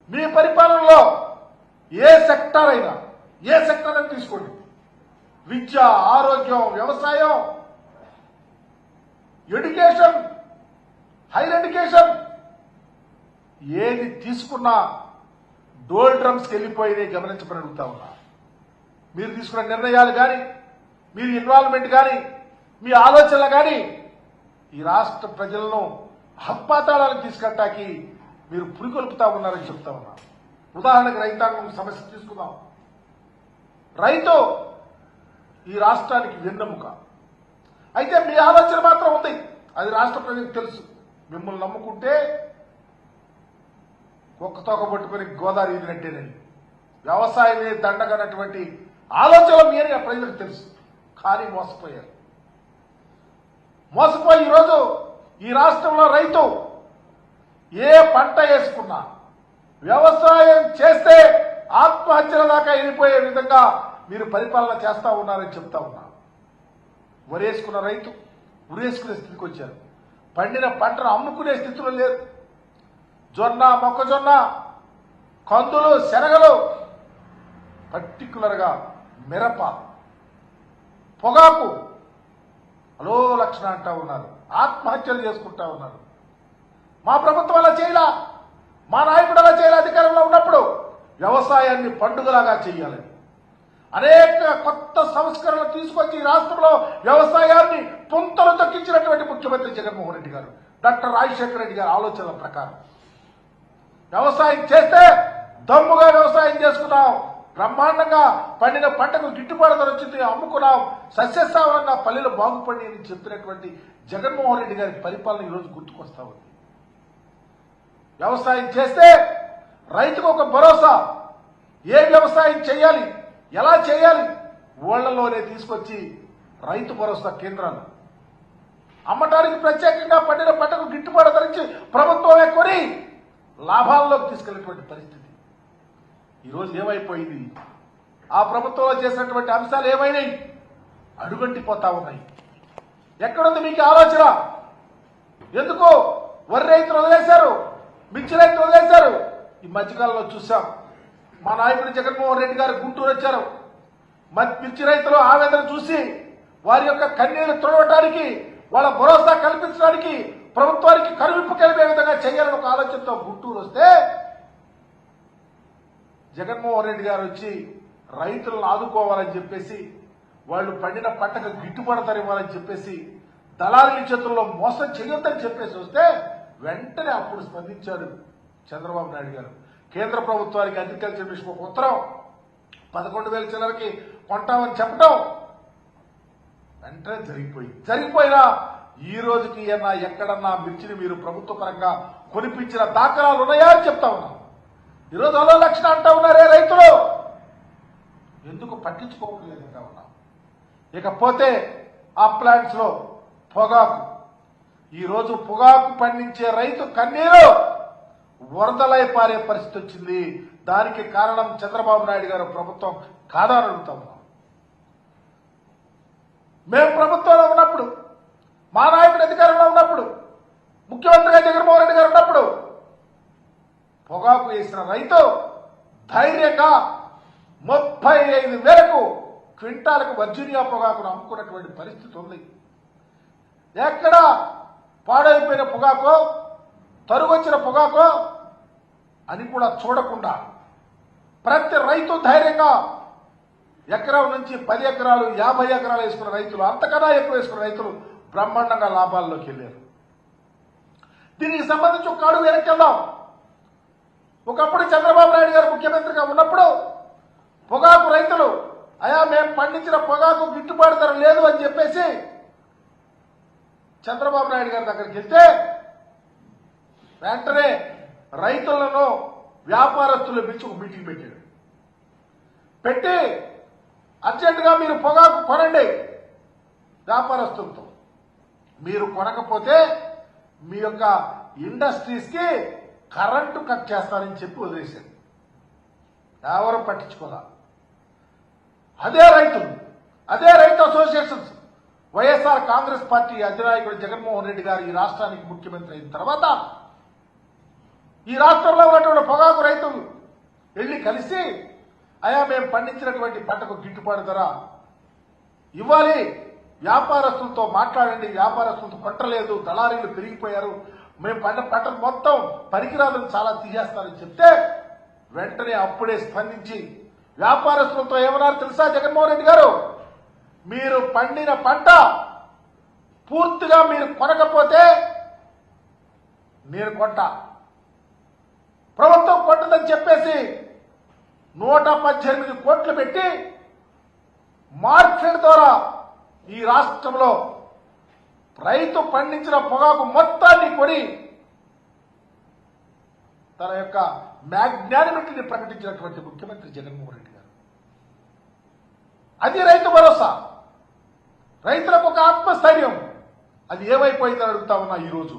మీ పరిపాలనలో ఏ సెక్టర్ అయినా తీసుకోండి, విద్య, ఆరోగ్యం, వ్యవసాయం, ఎడ్యుకేషన్, హైర్ ఎడ్యుకేషన్, ఏది తీసుకున్నా డోల్ డ్రమ్స్కి వెళ్ళిపోయినాయి గమనించమని అడుగుతా ఉన్నా. మీరు తీసుకున్న నిర్ణయాలు కానీ, మీరు ఇన్వాల్వ్మెంట్ కానీ, మీ ఆలోచనలు కానీ ఈ రాష్ట్ర ప్రజలను హత్పాతాళాలకు తీసుకెళ్ళటానికి మీరు పురికొల్పుతా ఉన్నారని చెప్తా ఉన్నా. ఉదాహరణకు రైతాంగం సమస్య తీసుకుందాం. రైతు ఈ రాష్ట్రానికి వెన్నెముక. అయితే మీ ఆలోచన మాత్రం ఉంది, అది రాష్ట్ర ప్రజలకు తెలుసు. మిమ్మల్ని నమ్ముకుంటే ఒక్కతోక పట్టుకుని గోదావరి ఈదినట్టేనని, వ్యవసాయమే దండగనటువంటి ఆలోచన మీరే ప్రజలకు తెలుసు. కానీ మోసపోయారు. మోసపోయి ఈరోజు ఈ రాష్ట్రంలో రైతు ఏ పంట వేసుకున్నా, వ్యవసాయం చేస్తే ఆత్మహత్యల దాకా వెళ్ళిపోయే విధంగా మీరు పరిపాలన చేస్తా ఉన్నారని చెప్తా ఉన్నా. వరేసుకున్న రైతు ఉరేసుకునే స్థితికి వచ్చారు. పండిన పంటను అమ్ముకునే స్థితిలో లేరు. జొన్న, మొక్కజొన్న, కందులు, శనగలు, పర్టికులర్గా మిరప, పొగాకు అలో లక్షణ అంటా ఉన్నారు. ఆత్మహత్యలు చేసుకుంటా ఉన్నారు. మా ప్రభుత్వం అలా చేయాల, మా నాయకుడు అలా చేయాలి. అధికారంలో ఉన్నప్పుడు వ్యవసాయాన్ని పండుగలాగా చేయాలని అనేక కొత్త సంస్కరణలు తీసుకొచ్చి ఈ రాష్ట్రంలో వ్యవసాయాన్ని పుంతలు తొక్కించినటువంటి ముఖ్యమంత్రి జగన్మోహన్ రెడ్డి గారు, డాక్టర్ రాజశేఖర రెడ్డి గారి ఆలోచనల ప్రకారం వ్యవసాయం చేస్తే దమ్ముగా వ్యవసాయం చేసుకున్నాం, బ్రహ్మాండంగా పండిన పంటకు గిట్టుబాటు ధర వచ్చింది, అమ్ముకున్నాం, సస్యశ్యామలంగా పల్లెలు బాగుపడి అని చెప్పినటువంటి జగన్మోహన్ రెడ్డి గారి పరిపాలన ఈరోజు గుర్తుకొస్తా ఉంది. వ్యవసాయం చేస్తే రైతుకు ఒక భరోసా, ఏ వ్యవసాయం చేయాలి, ఎలా చేయాలి, ఊళ్లలోనే తీసుకొచ్చి రైతు భరోసా కేంద్రాలు అమ్మటానికి ప్రత్యేకంగా పండిన పంటకు గిట్టుబాటు ధరించి ప్రభుత్వమే కొని లాభాల్లోకి తీసుకెళ్లేటువంటి పరిస్థితి ఈరోజు ఏమైపోయింది? ఆ ప్రభుత్వంలో చేసినటువంటి అంశాలు ఏమైనాయి? అడుగంటిపోతా ఉన్నాయి. ఎక్కడుంది మీకు ఆలోచన? ఎందుకు వరి రైతులు వదిలేశారు, మిర్చి రైతులు వదిలేశారు? ఈ మధ్యకాలంలో చూశాం, మా నాయకుడు జగన్మోహన్ రెడ్డి గారు గుంటూరు వచ్చారు. మిర్చి రైతులు ఆవేదన చూసి వారి యొక్క కన్నీళ్లు తుడవటానికి, వాళ్ళ భరోసా కల్పించడానికి, ప్రభుత్వానికి కనువిప్పు కలిపే విధంగా చేయాలని ఒక ఆలోచనతో గుంటూరు వస్తే జగన్మోహన్ రెడ్డి గారు వచ్చి రైతులను ఆదుకోవాలని చెప్పేసి, వాళ్ళు పండిన పంటకు గిట్టుబాటు ధర ఇవ్వాలని చెప్పేసి, దళారుల చేతుల్లో మోసం చేయొద్దని చెప్పేసి వస్తే వెంటనే అప్పుడు స్పందించాడు చంద్రబాబు నాయుడు గారు. కేంద్ర ప్రభుత్వానికి అగ్రికల్చర్ మిషన్ ఒక ఉత్తరం 11,000 చిల్లరకి కొంటామని చెప్పడం వెంటనే జరిగిపోయినా ఈ రోజుకి ఎక్కడన్నా మిర్చిని మీరు ప్రభుత్వ పరంగా కొనిపించిన దాఖలాలు ఉన్నాయా అని చెప్తా ఉన్నాం. ఈరోజు అలో లక్షణ అంటా ఉన్నారే రైతులు, ఎందుకు పట్టించుకోవట్లేదు అంటా ఉన్నాం. ఇకపోతే ఆ ప్లాంట్స్ లో పొగాకు, ఈరోజు పొగాకు పండించే రైతు కన్నీరు వరదలై పారే పరిస్థితి వచ్చింది. దానికి కారణం చంద్రబాబు నాయుడు గారు ప్రభుత్వం కాదని అడుగుతా ఉన్నాం. మేము ప్రభుత్వంలో ఉన్నప్పుడు, మా నాయకుడు అధికారంలో ఉన్నప్పుడు, ముఖ్యమంత్రిగా జగన్మోహన్ రెడ్డి గారు ఉన్నప్పుడు పొగాకు వేసిన రైతు ధైర్యంగా 35,000 క్వింటాలకు వర్జీనియా పొగాకును అమ్ముకున్నటువంటి పరిస్థితి ఉంది. ఎక్కడ పాడైపోయిన పొగాకో, తరుగొచ్చిన పొగాకో అని కూడా చూడకుండా ప్రతి రైతు ధైర్యంగా ఎకరం నుంచి 10 ఎకరాలు, 50 ఎకరాలు వేసుకున్న రైతులు, అంతకన్నా ఎక్కువ వేసుకున్న రైతులు బ్రహ్మాండంగా లాభాల్లోకి వెళ్ళారు. దీనికి సంబంధించి ఒక అడుగు వెనక్కి వెళ్దాం. ఒకప్పుడు చంద్రబాబు నాయుడు గారు ముఖ్యమంత్రిగా ఉన్నప్పుడు పొగాకు రైతులు, అయా మేము పండించిన పొగాకు గిట్టుబాటు ధర లేదు అని చెప్పేసి చంద్రబాబు నాయుడు గారి దగ్గరికి వెళ్తే వెంటనే రైతులను వ్యాపారస్తులు పిలిచి ఒక మీటింగ్ పెట్టి అర్జెంటుగా మీరు పొగాకు కొనండి వ్యాపారస్తులతో, మీరు కొనకపోతే మీ యొక్క ఇండస్ట్రీస్ కి కరెంటు కట్ చేస్తారని చెప్పి వదిలేశారు. ఎవరు పట్టించుకోదా. అదే రైతు అసోసియేషన్స్, వైఎస్ఆర్ కాంగ్రెస్ పార్టీ అధినాయకుడు జగన్మోహన్ రెడ్డి గారు ఈ రాష్ట్రానికి ముఖ్యమంత్రి అయిన తర్వాత ఈ రాష్ట్రంలో ఉన్నటువంటి పొగాకు రైతులు వెళ్ళి కలిసి అయా మేము పండించినటువంటి పంటకు గిట్టుబాటు ధర ఇవ్వాలి, వ్యాపారస్తులతో మాట్లాడండి, వ్యాపారస్తులతో పట్టలేదు, దళారీలు పెరిగిపోయారు, మేము పంట మొత్తం పనికిరాదని చాలా తీసేస్తారని చెప్తే వెంటనే అప్పుడే స్పందించి వ్యాపారస్తులతో ఏమన్నారు తెలుసా జగన్మోహన్ రెడ్డి గారు, మీరు పండిన పంట పూర్తిగా మీరు కొనకపోతే నేను కొంటా, ప్రభుత్వం కొంటుందని చెప్పేసి 118 కోట్లు పెట్టి మార్కెట్ ద్వారా ఈ రాష్ట్రంలో రైతు పండించిన పొగాకు మొత్తాన్ని కొని తన యొక్క మ్యాగ్నానిమిటీని ప్రకటించినటువంటి ముఖ్యమంత్రి జగన్మోహన్ రెడ్డి గారు. అది రైతు భరోసా, రైతులకు ఒక ఆత్మస్థైర్యం. అది ఏమైపోయిందని అడుగుతా ఉన్నా ఈరోజు.